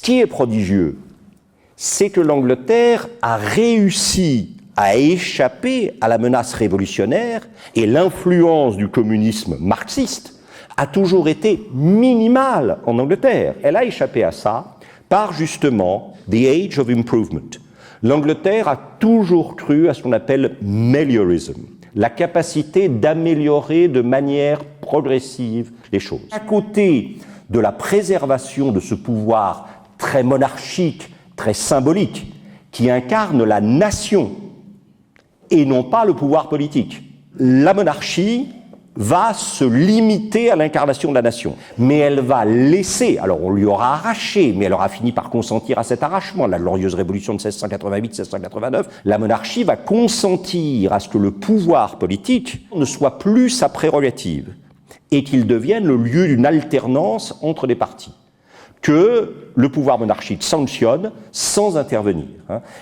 qui est prodigieux, c'est que l'Angleterre a réussi à échapper à la menace révolutionnaire et l'influence du communisme marxiste a toujours été minimale en Angleterre. Elle a échappé à ça par justement the age of improvement. L'Angleterre a toujours cru à ce qu'on appelle meliorism, la capacité d'améliorer de manière progressive les choses. À côté de la préservation de ce pouvoir très monarchique, très symbolique, qui incarne la nation et non pas le pouvoir politique. La monarchie va se limiter à l'incarnation de la nation, mais elle va laisser, alors on lui aura arraché, mais elle aura fini par consentir à cet arrachement, la glorieuse révolution de 1688-1689, la monarchie va consentir à ce que le pouvoir politique ne soit plus sa prérogative et qu'il devienne le lieu d'une alternance entre les partis, que le pouvoir monarchique sanctionne sans intervenir.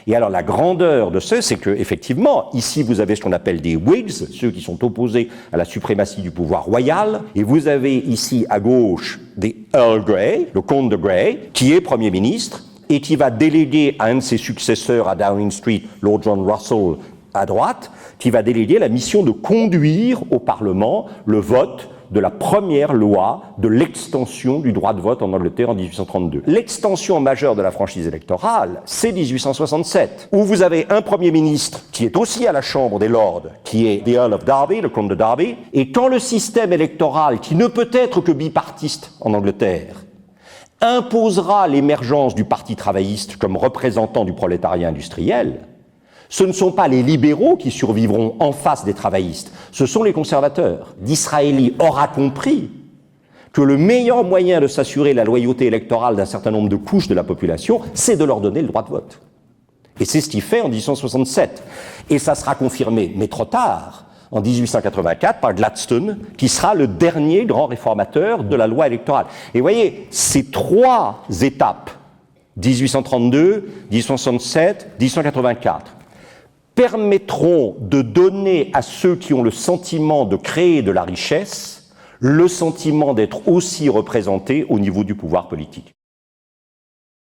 Et alors la grandeur de ce, c'est que effectivement, ici vous avez ce qu'on appelle des Whigs, ceux qui sont opposés à la suprématie du pouvoir royal, et vous avez ici à gauche des Earl Grey, le comte de Grey, qui est Premier ministre, et qui va déléguer à un de ses successeurs à Downing Street, Lord John Russell, à droite, qui va déléguer la mission de conduire au Parlement le vote de la première loi de l'extension du droit de vote en Angleterre en 1832. L'extension majeure de la franchise électorale, c'est 1867, où vous avez un Premier ministre qui est aussi à la Chambre des Lords, qui est the Earl of Derby, le comte de Derby, et quand le système électoral, qui ne peut être que bipartiste en Angleterre, imposera l'émergence du Parti travailliste comme représentant du prolétariat industriel, ce ne sont pas les libéraux qui survivront en face des travaillistes, ce sont les conservateurs. Disraeli aura compris que le meilleur moyen de s'assurer la loyauté électorale d'un certain nombre de couches de la population, c'est de leur donner le droit de vote. Et c'est ce qu'il fait en 1867. Et ça sera confirmé, mais trop tard, en 1884, par Gladstone, qui sera le dernier grand réformateur de la loi électorale. Et vous voyez, ces trois étapes, 1832, 1867, 1884, permettront de donner à ceux qui ont le sentiment de créer de la richesse le sentiment d'être aussi représentés au niveau du pouvoir politique.